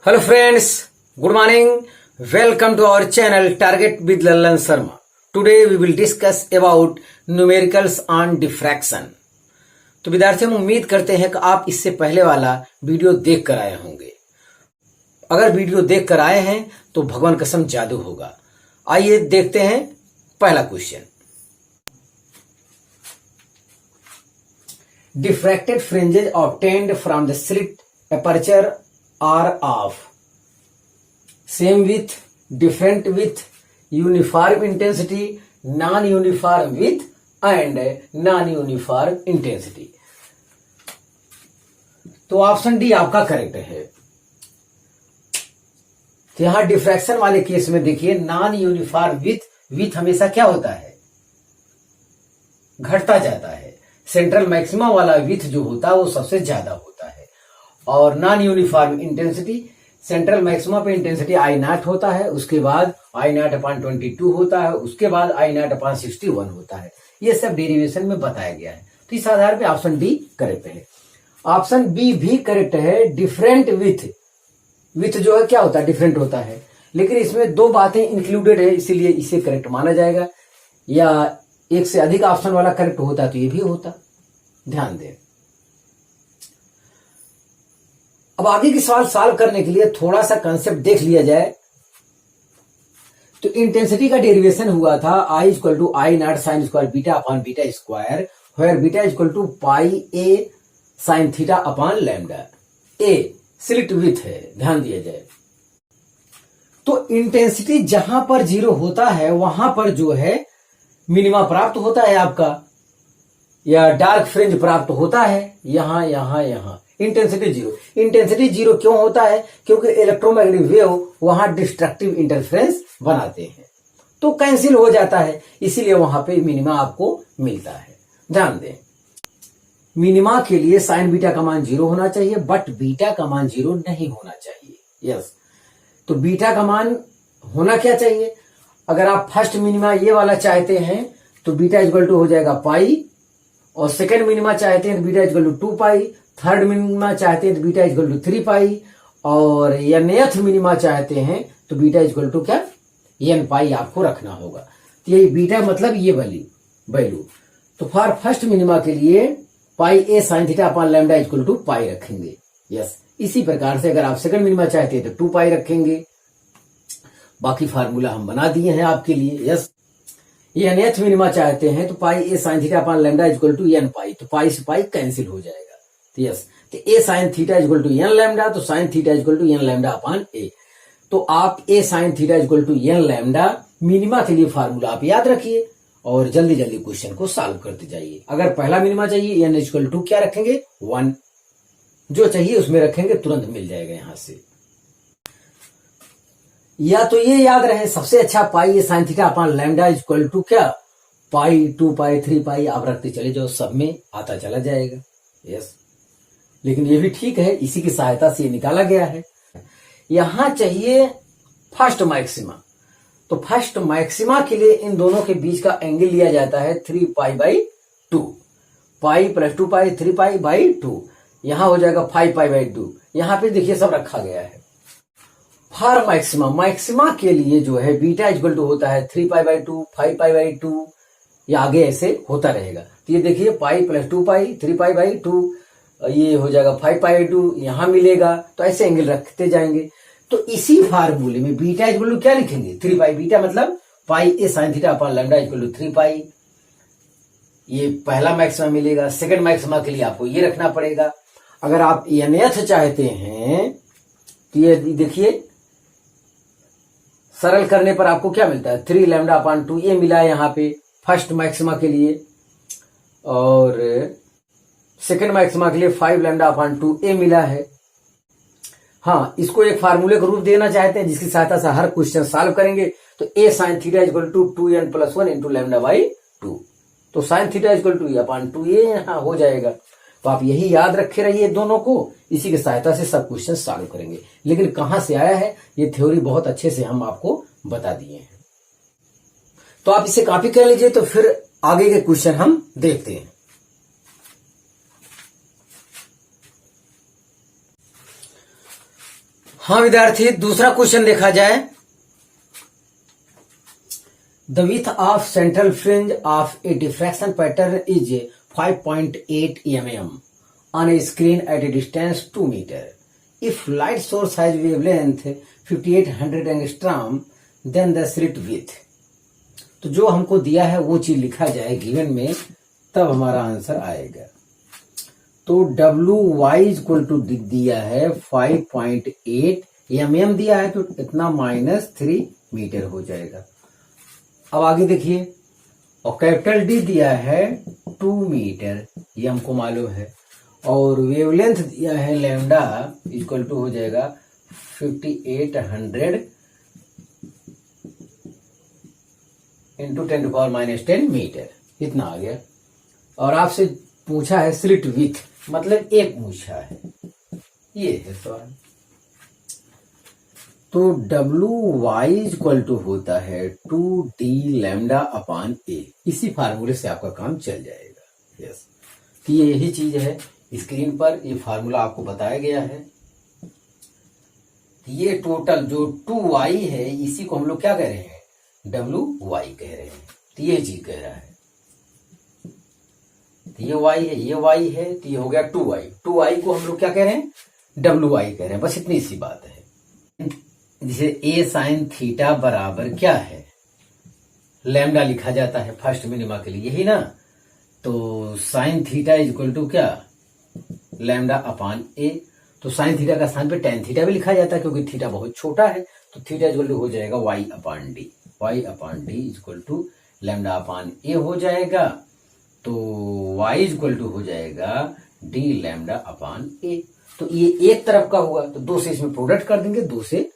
Hello friends, good morning. Welcome to our channel Target with Lallan Sharma. Today we will discuss about numericals on diffraction. तो विद्यार्थियों, हम उम्मीद करते हैं कि आप इससे पहले वाला वीडियो देख कर आए होंगे। अगर वीडियो देख कर आए हैं तो भगवान कसम जादू होगा। आइए देखते हैं पहला question. Diffracted fringes obtained from the slit aperture are of same width, different width, uniform intensity, non-uniform width and non-uniform intensity। तो ऑप्शन डी आपका करेक्ट है। तो यहां डिफ्रैक्शन वाले केस में देखिए, नॉन यूनिफॉर्म विथ हमेशा क्या होता है, घटता जाता है। सेंट्रल मैक्सिमा वाला विथ जो होता है वो सबसे ज्यादा होता है। और non uniform intensity, central maxima पे इंटेंसिटी आई नॉट होता है, उसके बाद आई नॉट अपॉन 22 होता है, उसके बाद आई नॉट अपॉन 61 होता है। ये सब डेरिवेशन में बताया गया है। तो इस आधार पे ऑप्शन डी करेक्ट है। ऑप्शन बी भी करेक्ट है। डिफरेंट विथ जो है क्या होता है, डिफरेंट होता है, लेकिन इसमें दो बातें इंक्लूडेड है, इसीलिए इसे करेक्ट माना जाएगा। या एक से अधिक ऑप्शन वाला करेक्ट होता तो ये भी होता, ध्यान दें। अब आगे की सवाल सॉल्व करने के लिए थोड़ा सा कंसेप्ट देख लिया जाए। तो इंटेंसिटी का डेरिवेशन हुआ था I equal to I not sine square beta upon beta square, where beta equal to pi a sine theta upon lambda. A slit with है, ध्यान दिया जाए। तो इंटेंसिटी जहां पर जीरो होता है वहां पर जो है मिनिमा प्राप्त होता है आपका, या डार्क फ्रिंज प्राप्त होता है। यहां इंटेंसिटी जीरो क्यों होता है? क्योंकि इलेक्ट्रोमैग्नेटिक वेव वहां डिस्ट्रक्टिव इंटरफेरेंस बनाते हैं, तो कैंसिल हो जाता है, इसीलिए वहां पे मिनिमा आपको मिलता है। ध्यान दें, मिनिमा के लिए साइन बीटा का मान जीरो होना चाहिए, बट बीटा का मान जीरो नहीं होना चाहिए। यस, तो बीटा का मान होना क्या चाहिए? अगर आप फर्स्ट मिनिमा ये वाला चाहते हैं तो बीटा इक्वल टू हो जाएगा पाई, और सेकेंड मिनिमा चाहते हैं तो beta equal to 2 pi, third minima चाहते हैं तो बीटा इक्वल टू 3 पाई, और या nth मिनिमा चाहते हैं तो बीटा इक्वल टू क्या, n पाई आपको रखना होगा। तो ये बीटा मतलब ये वैल्यू। तो फॉर फर्स्ट मिनिमा के लिए pi a sine theta upon lambda equal to pi रखेंगे। यस, इसी प्रकार से अगर आप सेकंड मिनिमा चाहते हैं तो 2 पाई रखेंगे। बाकी फार्मूला हम बना दिए हैं आपके लिए। यस, ये nth मिनिमा चाहते हैं तो pi a sine theta upon lambda equal to n pi, तो पाई से पाई कैंसिल हो जाएगा। तो यस, तो a sine theta equal to n lambda, तो sine theta equal to n lambda upon a. तो आप a sine theta equal to n lambda minima के लिए फार्मूला आप याद रखिए और जल्दी जल्दी क्वेश्चन को सॉल्व करते जाइए। अगर पहला मिनिमा चाहिए n इक्वल टू क्या रखेंगे, 1, जो चाहिए उसमें रखेंगे, तुरंत मिल जाएगा यहां से। या तो ये याद रहे, सबसे अच्छा pi a sine theta upon lambda equal to क्या, पाई, 2 पाई, 3 पाई आप रखते चले जाओ, सब में आता चला जाएगा। यस, लेकिन ये भी ठीक है, इसी की सहायता से ये निकाला गया है। यहां चाहिए फर्स्ट मैक्सिमा, तो फर्स्ट मैक्सिमा के लिए इन दोनों के बीच का एंगल लिया जाता है 3 pi by 2, pi plus 2 pi 3 pi by 2, यहां हो जाएगा 5 पाई बाई 2। यहां पे देखिए सब रखा गया है। फॉर मैक्सिमा के लिए जो है बीटा इक्वल टू होता है 3 पाई बाई 2, 5 पाई बाई 2, या आगे ऐसे होता रहेगा। तो ये देखिए pi plus 2 pi 3 pi by 2, ये हो जाएगा 5 पाई 2, यहां मिलेगा, तो ऐसे एंगल रखते जाएंगे। तो इसी फार्मूले में बीटा इक्वल टू क्या लिखेंगे, 3 पाई, बीटा मतलब pi a sine theta upon lambda equal to 3 pi. ये पहला मैक्सिमा मिलेगा। सेकंड मैक्सिमा के लिए आपको ये रखना पड़ेगा। अगर आप nth चाहते हैं तो ये देखिए, सरल करने पर आपको क्या मिलता है, 3 लैम्डा अपॉन 2 ए मिला है यहाँ पे फर्स्ट मैक्सिमा के लिए, और सेकंड मैक्सिमा के लिए 5 लैम्डा अपॉन 2 ए मिला है। हाँ, इसको एक फार्मूले का रूप देना चाहते हैं जिसकी सहायता से हर क्वेश्चन सॉल्व करेंगे। तो a sine theta equal to 2n plus 1 into lambda by 2, तो sine theta equal to upon 2a यहाँ हो जाएगा। तो आप यही याद रखे रहिए दोनों को, इसी की सहायता से सब क्वेश्चन सॉल्व करेंगे। लेकिन कहां से आया है ये थ्योरी बहुत अच्छे से हम आपको बता दिए हैं, तो आप इसे कॉपी कर लीजिए। तो फिर आगे के क्वेश्चन हम देखते हैं। हाँ विद्यार्थी, दूसरा क्वेश्चन देखा जाए। The width of central fringe of A diffraction pattern is 5.8 mm on a screen at a distance 2 meter. If light source has wavelength 5800 angstrom, then the slit width. तो जो हमको दिया है वो चीज लिखा जाए गिवन में, तब हमारा आंसर आएगा। तो WY इक्वल टू दिया है 5.8 mm दिया है, तो इतना -3 मीटर हो जाएगा। अब आगे देखिए, और कैपिटल D दिया है 2 मीटर, ये हमको मालूम है, और वेवलेंथ दिया है लैम्डा इक्वल टू हो जाएगा 5800 इंटू 10⁻⁻10 मीटर, इतना आ गया। और आपसे पूछा है स्लिट विथ, मतलब एक पूछा है, ये है सवाल। तो WY इक्वल टू होता है 2D लैम्डा अपॉन A। इसी फार्मूले से आपका काम चल जाएगा। यस, तो ये यही चीज है, स्क्रीन पर ये फार्मूला आपको बताया गया है। ये टोटल जो 2Y है, इसी को हम लोग क्या कह रहे हैं, WY कह रहे हैं। तो ये चीज कह रहा है, तो ये Y है, ये Y है, तो ये हो गया 2Y। 2Y को हम लोग क्या कह रहे हैं, WY कह रहे हैं। बस इतनी सी बात है। जैसे A साइन थीटा बराबर क्या है, लैम्डा लिखा जाता है फर्स्ट मिनिमा के लिए, यही ना। तो साइन थीटा इक्वल टू क्या, लैम्डा अपॉन A। तो साइन थीटा का स्थान पे टेन थीटा भी लिखा जाता है, क्योंकि थीटा बहुत छोटा है। तो थीटा इक्वल टू हो जाएगा Y upon D। Y upon D equal to lambda upon A हो जाएगा। तो Y इक्वल टू हो जाएगा D लैम्डा अपॉन A। तो ये एक तरफ का हुआ, तो दो से इसमें प्रोडक्ट कर देंगे, दो से,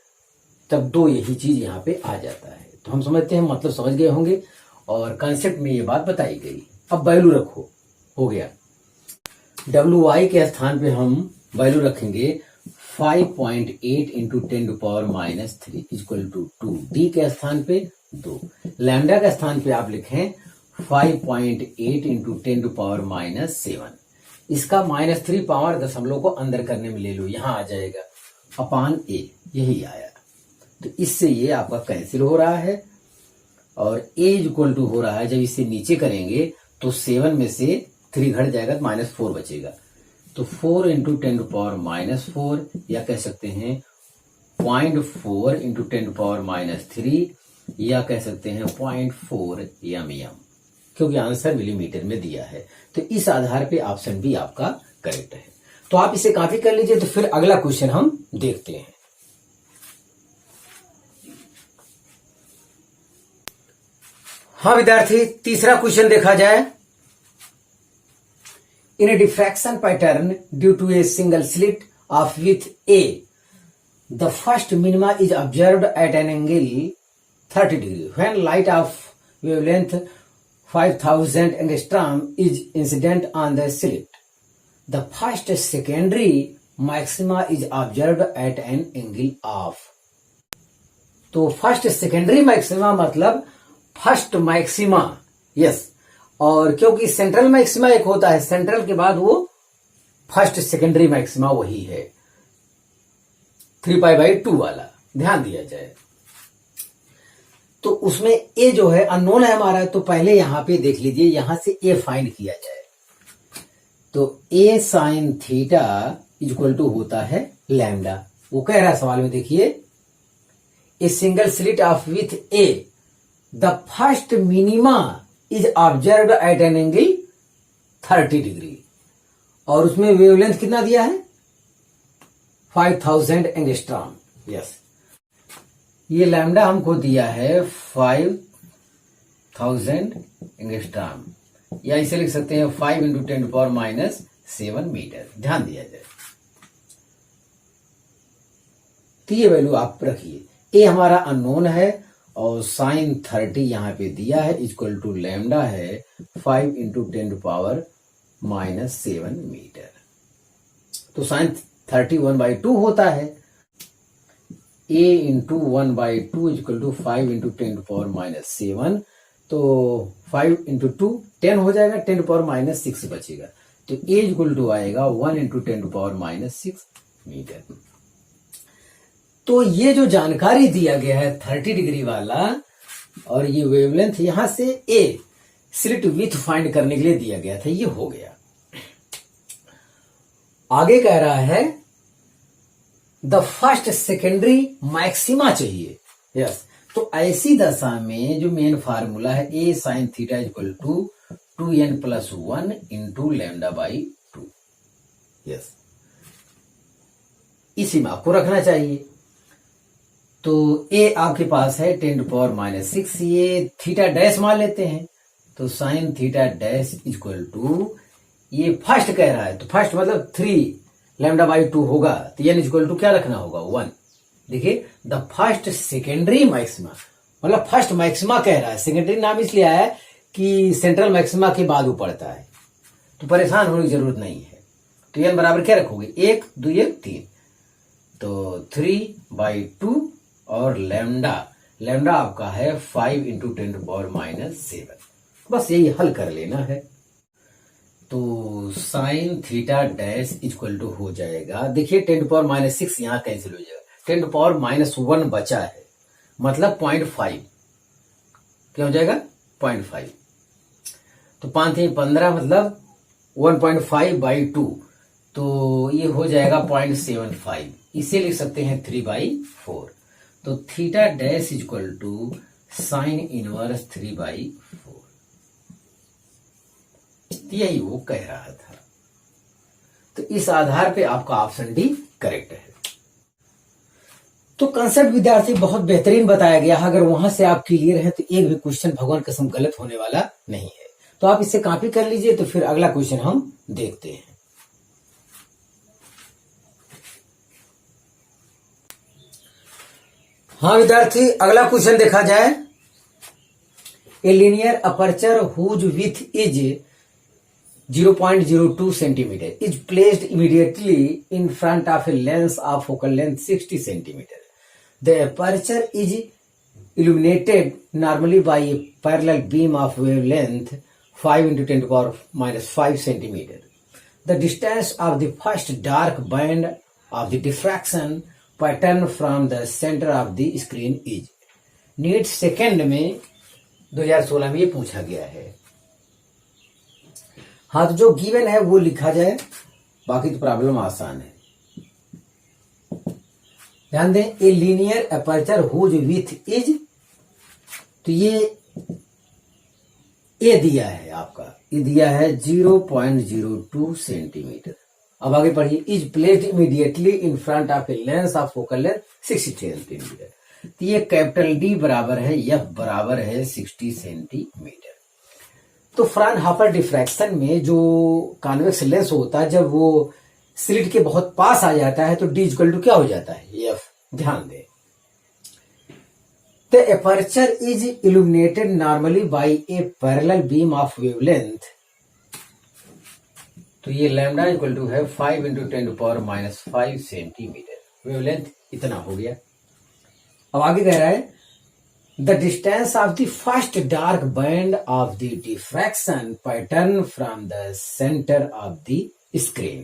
तब दो यही चीज यहाँ पे आ जाता है। तो हम समझते हैं, मतलब समझ गए होंगे, और कंसेप्ट में ये बात बताई गई। अब वैल्यू रखो, हो गया। WY के स्थान पे हम वैल्यू रखेंगे 5.8 इंटू 10⁻³ इक्वल टू 2। D के स्थान पे 2, लैम्डा के स्थान पे आप लिखें 5.8 इंटू 10⁻⁷। इसका -3 पावर दशमलव को अंदर करने में ले लो, यहां आ जाएगा अपॉन A, यही आया। तो इससे ये आपका कैंसिल हो रहा है, और A इक्वल टू हो रहा है, जब इसे नीचे करेंगे तो 7 में से 3 घट जाएगा, तो -4 बचेगा। तो 4 इंटू 10⁻⁴, या कह सकते हैं 0.4 इंटू 10⁻�3, या कह सकते हैं 0.4 mm, क्योंकि आंसर मिलीमीटर में दिया है। तो इस आधार पे ऑप्शन बी आपका करेक्ट है। तो आप इसे कॉपी कर लीजिए। तो फिर अगला क्वेश्चन हम देखते हैं। हाँ विद्यार्थी, तीसरा क्वेश्चन देखा जाए। In a diffraction pattern due to a single slit of with A, the first minima is observed at an angle 30 degree when light of wavelength 5000 angstrom is incident on the slit. The first secondary maxima is observed at an angle of. तो first secondary maxima मतलब first maxima, yes. और क्योंकि central maxima एक होता है, central के बाद वो फर्स्ट सेकेंडरी मैक्सिमा वही है, 3π/2 वाला, ध्यान दिया जाए। तो उसमें ए जो है अननोन है हमारा, तो पहले यहां पे देख लीजिए, यहां से ए फाइंड किया जाए। तो a sine theta equal to होता है लैम्डा। वो कह रहा है सवाल में, देखिए, ए single slit of with A, the first minima is observed at an angle 30 degree, और उसमें वेवलेंथ कितना दिया है, 5000 एंगस्ट्रॉम, यस। ये लैम्डा हमको दिया है 5000 एंगस्ट्रॉम, या इसे लिख सकते हैं 5 इंटू 10⁻⁷ मीटर। ध्यान दिया जाए, तो ये वैल्यू आप रखिए। ए हमारा अननोन है, और साइन 30 यहां पे दिया है, इक्वल टू लैम्डा है 5 इंटू 10⁻⁷ मीटर। तो साइन 30 1/2 होता है। a into 1/2 equal to 5 into 10⁻⁷। तो 5 इंटू 2 10 हो जाएगा, 10⁻⁶ बचेगा। तो a इक्वल टू आएगा 1 इंटू 10⁻⁶ मीटर। तो ये जो जानकारी दिया गया है 30 डिग्री वाला और ये वेवलेंथ यहां से ए स्लिट विथ फाइंड करने के लिए दिया गया था, ये हो गया। आगे कह रहा है द फर्स्ट सेकेंडरी मैक्सिमा चाहिए। यस, तो ऐसी दशा में जो मेन फार्मूला है a sine theta equal to 2n+1 into lambda by 2। Yes, इसी में आपको रखना चाहिए। तो ए आपके पास है 10⁻⁻6, ये थीटा डैश मान लेते हैं, तो sine theta dash equal to ये फर्स्ट कह रहा है, तो फर्स्ट मतलब 3 लैम्डा बाई 2 होगा, तो एन इक्वल टू क्या रखना होगा 1। देखिए द फर्स्ट सेकेंडरी मैक्सिमा, मतलब फर्स्ट मैक्सिमा कह रहा है, सेकेंडरी नाम इसलिए आया है कि सेंट्रल मैक्सिमा के बाद वो पड़ता है, तो परेशान होने की जरूरत नहीं है। तो एन बराबर क्या रखोगे 1 2 1 3, तो 3/2 और लैम्डा आपका है 5 × 10⁻⁷। बस यही हल कर लेना है। तो sine theta dash equal to हो जाएगा, देखिए 10⁻⁶ यहां कैंसिल हो जाएगा, 10⁻1 बचा है, मतलब 0.5 क्या हो जाएगा 0.5, तो 5 3 15 मतलब 1.5/2, तो ये हो जाएगा 0.75, इसे लिख सकते हैं 3/4। तो theta dash equal to sine inverse 3/4, यही वो कह रहा था। तो इस आधार पे आपका ऑप्शन डी करेक्ट है। तो कंसेप्ट विद्यार्थी बहुत बेहतरीन बताया गया है, अगर वहां से आप क्लियर हैं तो एक भी क्वेश्चन भगवान कसम गलत होने वाला नहीं है। तो आप इसे कॉपी कर लीजिए, तो फिर अगला क्वेश्चन हम देखते हैं। हाँ विद्यार्थी, अगला क्वेश्चन देखा जाए। A linear aperture whose width is 0.02 centimeter is placed immediately in front of a lens of focal length 60 centimeter. The aperture is illuminated normally by a parallel beam of wavelength 5 × 10⁻⁵ centimeter. The distance of the first dark band of the diffraction pattern from the center of the screen is. NEET second में 2016 में ये पूछा गया है। हाँ, तो जो given है वो लिखा जाए, बाकी तो प्रॉब्लम आसान है। ध्यान दें, a linear aperture whose width is, तो ये ए दिया है आपका, ये दिया है 0.02 सेंटीमीटर। अब आगे पढ़िए, is placed immediately in front of a lens of focal length 60 centimetre. तो ये कैपिटल डी बराबर है, एफ बराबर है 60 सेंटीमीटर। तो फ्राउनहोफर डिफ्रैक्शन में जो कॉन्वेक्स लेंस होता है, जब वो स्लिट के बहुत पास आ जाता है तो डी इक्वल टू क्या हो जाता है एफ। ध्यान दें, the aperture is illuminated normally by a parallel beam of wavelength, तो ये लैम्डा इक्वल टू है 5 × 10⁻⁵ सेंटीमीटर। वेवलेंथ इतना हो गया। अब आगे कह रहा है the distance of the first dark band of the diffraction pattern from the center of the screen।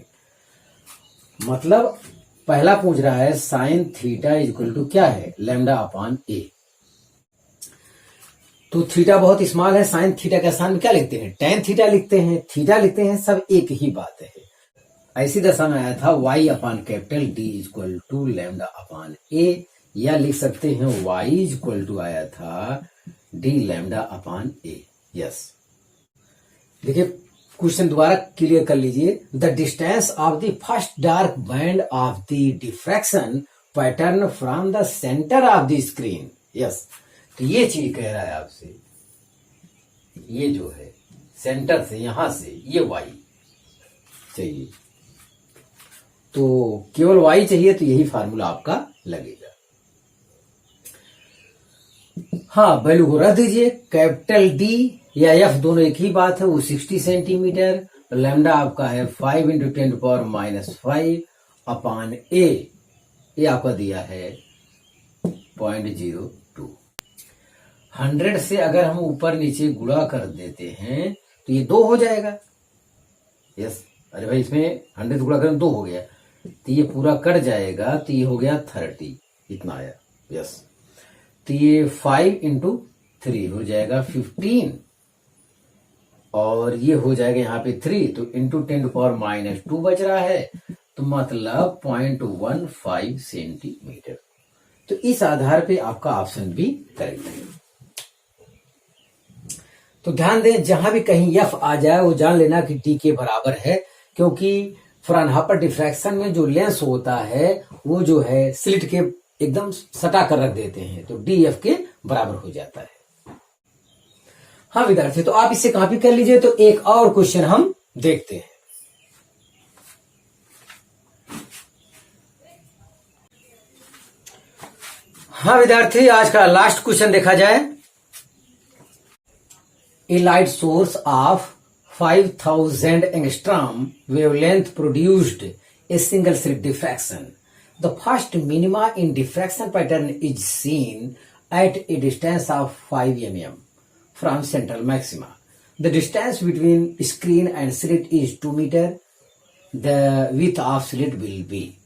मतलब पहला पूछ रहा है साइन थीटा इक्वल टू क्या है λ/a। तो थीटा बहुत स्मॉल है, साइन थीटा का स्थान में क्या लिखते हैं tan थीटा लिखते हैं, थीटा लिखते हैं, सब एक ही बात है। ऐसी दशा में आया था y/D इक्वल टू λ/a, या लिख सकते हैं y इक्वल टू आया था dλ/a। यस, देखिए क्वेश्चन दोबारा क्लियर कर लीजिए। The distance of the first dark band of the diffraction pattern from the centre of the screen. Yes, तो ये चीज कह रहा है आपसे, ये जो है सेंटर से, यहां से ये y चाहिए, तो केवल y चाहिए, तो यही फार्मूला आपका लगेगा। हाँ, वैल्यू को रख दीजिए, कैपिटल डी या एफ दोनों एक ही बात है, वो 60 सेंटीमीटर, लैम्डा आपका है 5 × 10⁻⁵/a, ये आपका दिया है 0.02। 100 से अगर हम ऊपर नीचे गुणा कर देते हैं तो ये 2 हो जाएगा। यस, अरे भाई इसमें 100 से गुणा करें 2 हो गया, तो ये पूरा कट जाएगा, तो ये हो गया 30। इतना आया। यस, तो ये 5 इंटू 3 हो जाएगा 15 और ये हो जाएगा यहाँ पे 3 तो इंटू 10⁻⁻2 बच रहा है, तो मतलब 0.15 सेंटीमीटर। तो इस आधार पे आपका ऑप्शन भी करेक्ट है। तो ध्यान दें, जहां भी कहीं एफ आ जाए वो जान लेना कि टी के बराबर है, क्योंकि फ्राउनहोफर डिफ्रैक्शन में जो लेंस होता है वो जो है स्लिट के एकदम सटा कर रख देते हैं, तो डी एफ के बराबर हो जाता है। हाँ विद्यार्थी, तो आप इसे कॉपी कर लीजिए। तो एक और क्वेश्चन हम देखते हैं। हाँ विद्यार्थी, आज का लास्ट क्वेश्चन देखा जाए। A light source of 5000 angstrom wavelength produced a single slit diffraction. The first minima in diffraction pattern is seen at a distance of 5 mm from central maxima. The distance between screen and slit is 2 meter. The width of slit will be.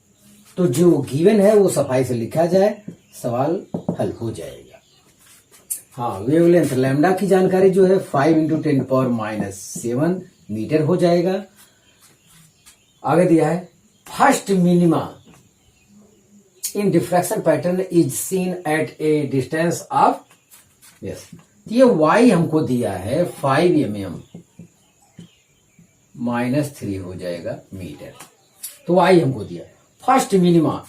तो जो given है वो सफाई से लिखा जाए, सवाल हल हो जाएगा। हाँ, वेवलेंथ लैम्डा की जानकारी जो है 5 इंटू 10⁻⁷ मीटर हो जाएगा। आगे दिया है first minima in diffraction pattern is seen at a distance of, yes, ये y हमको दिया है 5 mm -3 हो जाएगा मीटर, तो y हमको दिया है फर्स्ट मिनिमा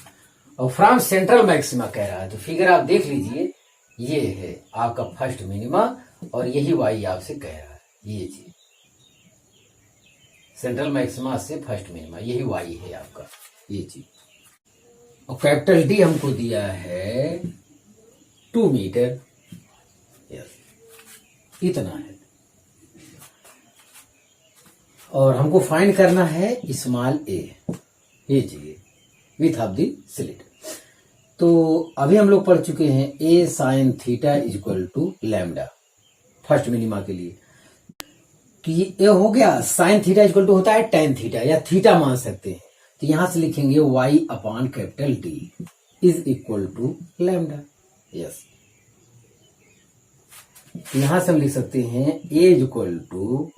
और फ्रॉम सेंट्रल मैक्सिमा कह रहा है। तो फिगर आप देख लीजिए, ये है आपका फर्स्ट मिनिमा और यही y आपसे कह रहा है, ये चीज सेंट्रल मैक्सिमा से फर्स्ट मिनिमा, यही y है आपका, ये चीज। और कैपिटल डी हमको दिया है 2 मीटर, यस, इतना है। और हमको फाइंड करना है स्मॉल ए, ये चीज विथ ऑफ द स्लिट। तो अभी हम लोग पढ़ चुके हैं a sine theta equal to lambda first minima के लिए। तो ये हो गया, साइन थीटा इक्वल टू होता है टेन थीटा या थीटा मान सकते हैं। तो यहां से लिखेंगे y upon capital D is equal to lambda, yes. यहां से हम लिख सकते हैं a equal to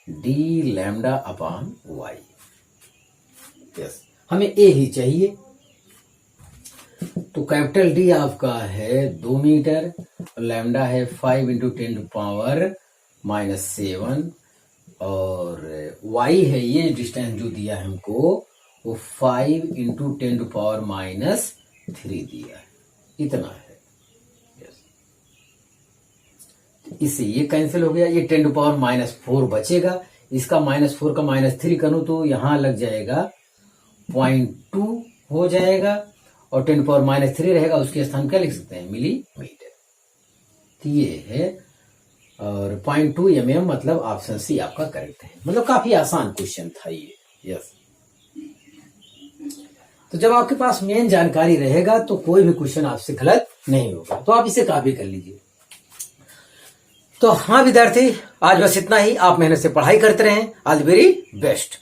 D lambda upon y, yes. हमें a ही चाहिए, तो कैपिटल डी आपका है 2 मीटर, लैम्डा है 5 इंटू 10⁻⁷ और y है ये डिस्टेंस जो दिया है हमको वो 5 इंटू 10⁻³ दिया है, इतना है, यस। इससे ये कैंसिल हो गया, ये 10⁻⁴ बचेगा, इसका -4 का -3 करूं तो यहां लग जाएगा 0.2 हो जाएगा और 10⁻³ रहेगा, उसके स्थान क्या लिख सकते हैं, मिलीमीटर। तो ये है और 0.2 mm, मतलब ऑप्शन सी आपका करेक्ट है। मतलब काफी आसान क्वेश्चन था ये, यस। तो जब आपके पास मेन जानकारी रहेगा तो कोई भी क्वेश्चन आपसे गलत नहीं होगा, तो आप इसे कॉपी कर लीजिए। तो हाँ विद्यार्थी, आज बस इतना ही। आप मेहनत से पढ़ाई करते रहें। All the very best.